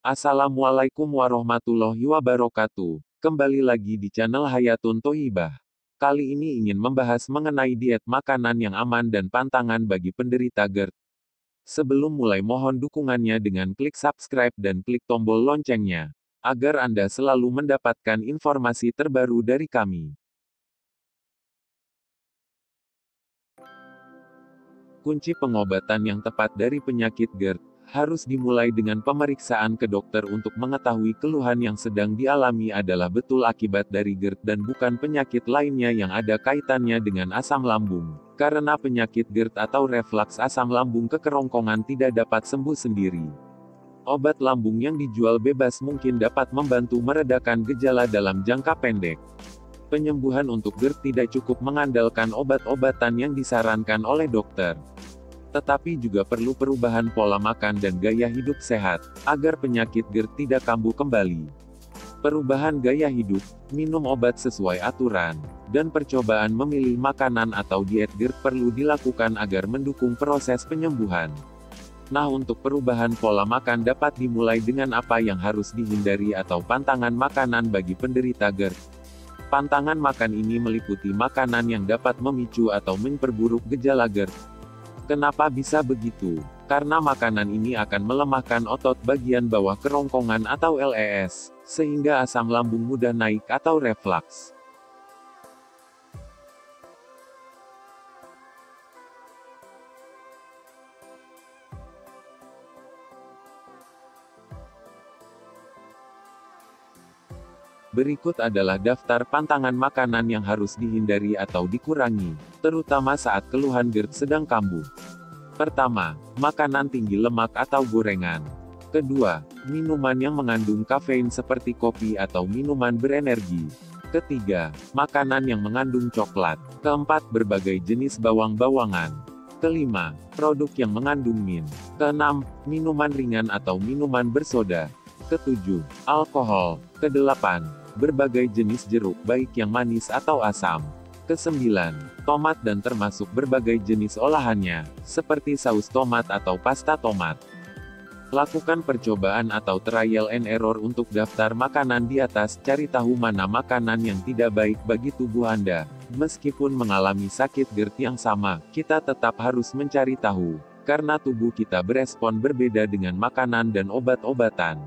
Assalamualaikum warahmatullahi wabarakatuh. Kembali lagi di channel Hayatun Thoyibah. Kali ini ingin membahas mengenai diet makanan yang aman dan pantangan bagi penderita GERD. Sebelum mulai mohon dukungannya dengan klik subscribe dan klik tombol loncengnya, agar Anda selalu mendapatkan informasi terbaru dari kami. Kunci pengobatan yang tepat dari penyakit GERD harus dimulai dengan pemeriksaan ke dokter untuk mengetahui keluhan yang sedang dialami adalah betul akibat dari GERD dan bukan penyakit lainnya yang ada kaitannya dengan asam lambung. Karena penyakit GERD atau reflux asam lambung ke kerongkongan tidak dapat sembuh sendiri. Obat lambung yang dijual bebas mungkin dapat membantu meredakan gejala dalam jangka pendek. Penyembuhan untuk GERD tidak cukup mengandalkan obat-obatan yang disarankan oleh dokter. Tetapi juga perlu perubahan pola makan dan gaya hidup sehat, agar penyakit GERD tidak kambuh kembali. Perubahan gaya hidup, minum obat sesuai aturan, dan percobaan memilih makanan atau diet GERD perlu dilakukan agar mendukung proses penyembuhan. Nah, untuk perubahan pola makan dapat dimulai dengan apa yang harus dihindari atau pantangan makanan bagi penderita GERD. Pantangan makan ini meliputi makanan yang dapat memicu atau memperburuk gejala GERD. Kenapa bisa begitu? Karena makanan ini akan melemahkan otot bagian bawah kerongkongan atau LES, sehingga asam lambung mudah naik atau reflux. Berikut adalah daftar pantangan makanan yang harus dihindari atau dikurangi, terutama saat keluhan GERD sedang kambuh. Pertama, makanan tinggi lemak atau gorengan. Kedua, minuman yang mengandung kafein seperti kopi atau minuman berenergi. Ketiga, makanan yang mengandung coklat. Keempat, berbagai jenis bawang-bawangan. Kelima, produk yang mengandung min. Keenam, minuman ringan atau minuman bersoda. Ketujuh, alkohol. Kedelapan, berbagai jenis jeruk, baik yang manis atau asam. Kesembilan, tomat dan termasuk berbagai jenis olahannya, seperti saus tomat atau pasta tomat. Lakukan percobaan atau trial and error untuk daftar makanan di atas, cari tahu mana makanan yang tidak baik bagi tubuh Anda. Meskipun mengalami sakit GERD yang sama, kita tetap harus mencari tahu, karena tubuh kita berespon berbeda dengan makanan dan obat-obatan.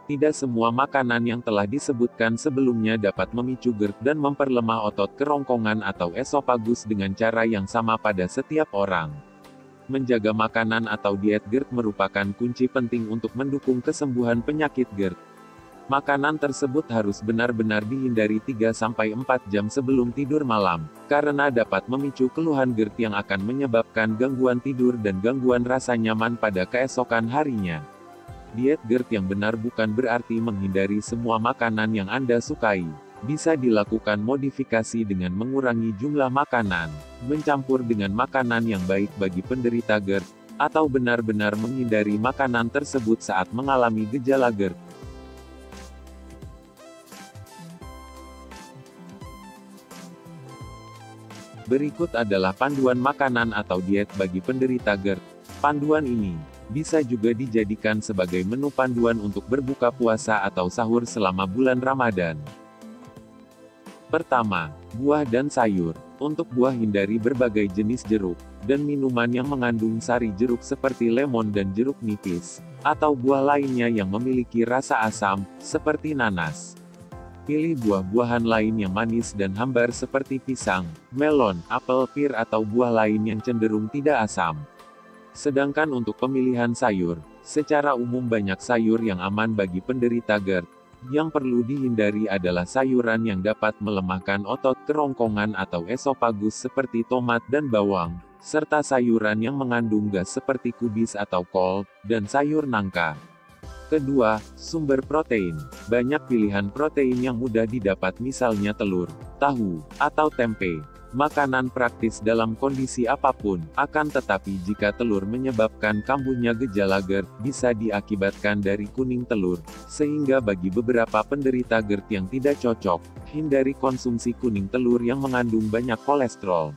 Tidak semua makanan yang telah disebutkan sebelumnya dapat memicu GERD dan memperlemah otot kerongkongan atau esofagus dengan cara yang sama pada setiap orang. Menjaga makanan atau diet GERD merupakan kunci penting untuk mendukung kesembuhan penyakit GERD. Makanan tersebut harus benar-benar dihindari 3-4 jam sebelum tidur malam, karena dapat memicu keluhan GERD yang akan menyebabkan gangguan tidur dan gangguan rasa nyaman pada keesokan harinya. Diet GERD yang benar bukan berarti menghindari semua makanan yang Anda sukai. Bisa dilakukan modifikasi dengan mengurangi jumlah makanan, mencampur dengan makanan yang baik bagi penderita GERD, atau benar-benar menghindari makanan tersebut saat mengalami gejala GERD. Berikut adalah panduan makanan atau diet bagi penderita GERD. Panduan ini bisa juga dijadikan sebagai menu panduan untuk berbuka puasa atau sahur selama bulan Ramadan. Pertama, buah dan sayur. Untuk buah hindari berbagai jenis jeruk, dan minuman yang mengandung sari jeruk seperti lemon dan jeruk nipis, atau buah lainnya yang memiliki rasa asam, seperti nanas. Pilih buah-buahan lain yang manis dan hambar seperti pisang, melon, apel, pir atau buah lain yang cenderung tidak asam. Sedangkan untuk pemilihan sayur, secara umum banyak sayur yang aman bagi penderita GERD. Yang perlu dihindari adalah sayuran yang dapat melemahkan otot kerongkongan atau esofagus seperti tomat dan bawang, serta sayuran yang mengandung gas seperti kubis atau kol, dan sayur nangka. Kedua, sumber protein. Banyak pilihan protein yang mudah didapat misalnya telur, tahu, atau tempe. Makanan praktis dalam kondisi apapun, akan tetapi jika telur menyebabkan kambuhnya gejala GERD, bisa diakibatkan dari kuning telur, sehingga bagi beberapa penderita GERD yang tidak cocok, hindari konsumsi kuning telur yang mengandung banyak kolesterol.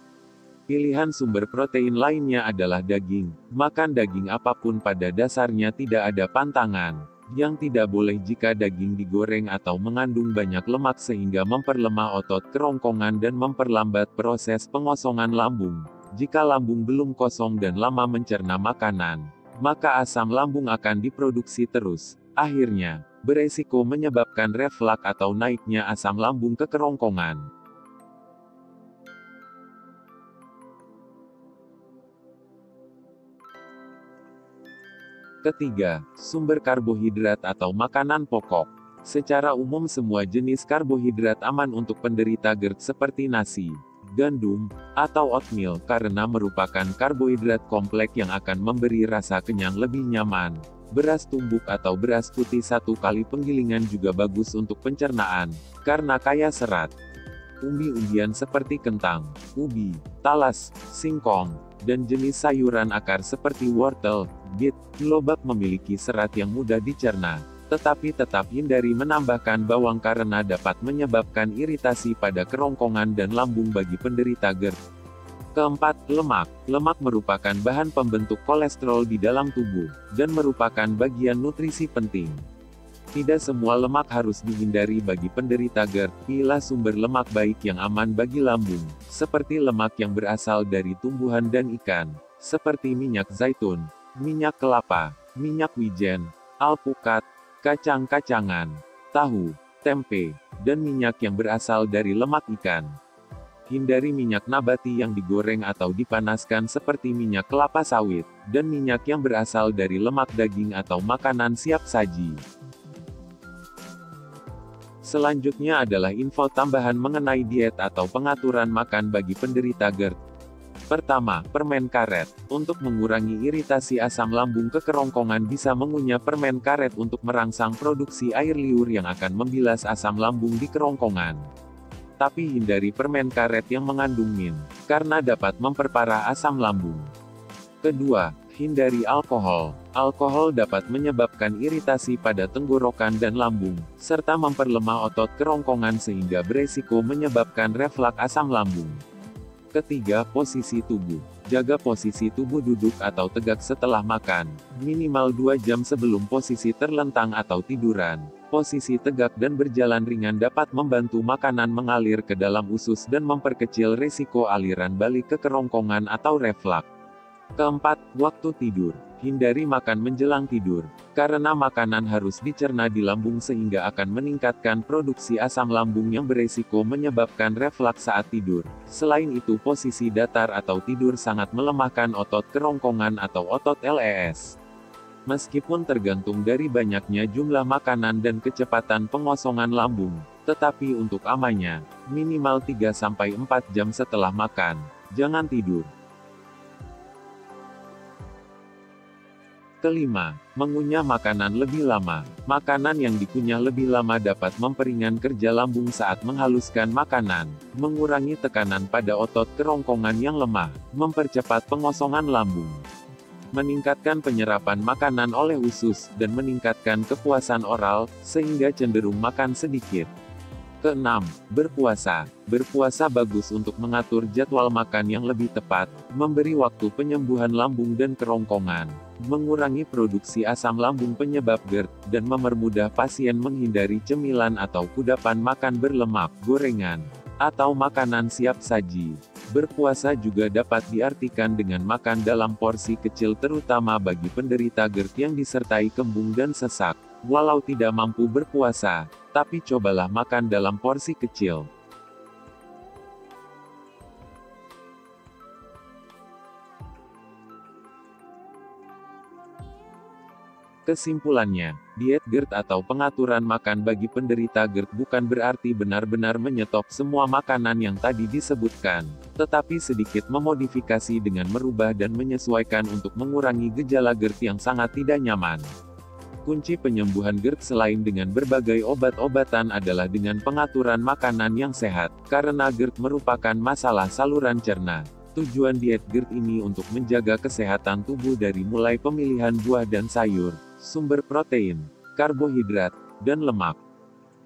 Pilihan sumber protein lainnya adalah daging. Makan daging apapun pada dasarnya tidak ada pantangan. yang tidak boleh jika daging digoreng atau mengandung banyak lemak sehingga memperlemah otot kerongkongan dan memperlambat proses pengosongan lambung. Jika lambung belum kosong dan lama mencerna makanan, maka asam lambung akan diproduksi terus. Akhirnya, beresiko menyebabkan reflux atau naiknya asam lambung ke kerongkongan. Ketiga, sumber karbohidrat atau makanan pokok. Secara umum semua jenis karbohidrat aman untuk penderita GERD seperti nasi, gandum, atau oatmeal karena merupakan karbohidrat kompleks yang akan memberi rasa kenyang lebih nyaman. Beras tumbuk atau beras putih satu kali penggilingan juga bagus untuk pencernaan, karena kaya serat. Umbi-umbian seperti kentang, ubi, talas, singkong, dan jenis sayuran akar seperti wortel, beet, lobak memiliki serat yang mudah dicerna. Tetapi tetap hindari menambahkan bawang karena dapat menyebabkan iritasi pada kerongkongan dan lambung bagi penderita GERD. Keempat, lemak. Lemak merupakan bahan pembentuk kolesterol di dalam tubuh, dan merupakan bagian nutrisi penting. Tidak semua lemak harus dihindari bagi penderita GERD. Pilih sumber lemak baik yang aman bagi lambung, seperti lemak yang berasal dari tumbuhan dan ikan, seperti minyak zaitun, minyak kelapa, minyak wijen, alpukat, kacang-kacangan, tahu, tempe, dan minyak yang berasal dari lemak ikan. Hindari minyak nabati yang digoreng atau dipanaskan seperti minyak kelapa sawit, dan minyak yang berasal dari lemak daging atau makanan siap saji. Selanjutnya adalah info tambahan mengenai diet atau pengaturan makan bagi penderita GERD. Pertama, permen karet. Untuk mengurangi iritasi asam lambung ke kerongkongan bisa mengunyah permen karet untuk merangsang produksi air liur yang akan membilas asam lambung di kerongkongan. Tapi hindari permen karet yang mengandung min, karena dapat memperparah asam lambung. Kedua, hindari alkohol. Alkohol dapat menyebabkan iritasi pada tenggorokan dan lambung, serta memperlemah otot kerongkongan sehingga beresiko menyebabkan reflux asam lambung. Ketiga, posisi tubuh. Jaga posisi tubuh duduk atau tegak setelah makan, minimal 2 jam sebelum posisi terlentang atau tiduran. Posisi tegak dan berjalan ringan dapat membantu makanan mengalir ke dalam usus dan memperkecil resiko aliran balik ke kerongkongan atau reflux. Keempat, waktu tidur. Hindari makan menjelang tidur, karena makanan harus dicerna di lambung sehingga akan meningkatkan produksi asam lambung yang beresiko menyebabkan reflux saat tidur. Selain itu posisi datar atau tidur sangat melemahkan otot kerongkongan atau otot lees. Meskipun tergantung dari banyaknya jumlah makanan dan kecepatan pengosongan lambung, tetapi untuk amannya, minimal 3-4 jam setelah makan, jangan tidur. Kelima, mengunyah makanan lebih lama. Makanan yang dikunyah lebih lama dapat memperingan kerja lambung saat menghaluskan makanan, mengurangi tekanan pada otot kerongkongan yang lemah, mempercepat pengosongan lambung, meningkatkan penyerapan makanan oleh usus, dan meningkatkan kepuasan oral, sehingga cenderung makan sedikit. Keenam, berpuasa. Berpuasa bagus untuk mengatur jadwal makan yang lebih tepat, memberi waktu penyembuhan lambung dan kerongkongan, mengurangi produksi asam lambung penyebab GERD, dan mempermudah pasien menghindari cemilan atau kudapan makan berlemak, gorengan, atau makanan siap saji. Berpuasa juga dapat diartikan dengan makan dalam porsi kecil terutama bagi penderita GERD yang disertai kembung dan sesak. Walau tidak mampu berpuasa, tapi cobalah makan dalam porsi kecil. Kesimpulannya, diet GERD atau pengaturan makan bagi penderita GERD bukan berarti benar-benar menyetop semua makanan yang tadi disebutkan, tetapi sedikit memodifikasi dengan merubah dan menyesuaikan untuk mengurangi gejala GERD yang sangat tidak nyaman. Kunci penyembuhan GERD selain dengan berbagai obat-obatan adalah dengan pengaturan makanan yang sehat, karena GERD merupakan masalah saluran cerna. Tujuan diet GERD ini untuk menjaga kesehatan tubuh dari mulai pemilihan buah dan sayur, sumber protein, karbohidrat, dan lemak.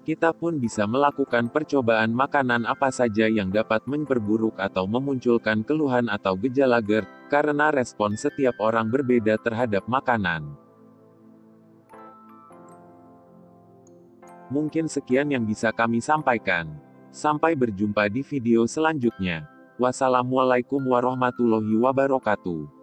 Kita pun bisa melakukan percobaan makanan apa saja yang dapat memperburuk atau memunculkan keluhan atau gejala GERD, karena respon setiap orang berbeda terhadap makanan. Mungkin sekian yang bisa kami sampaikan. Sampai berjumpa di video selanjutnya. Wassalamualaikum warahmatullahi wabarakatuh.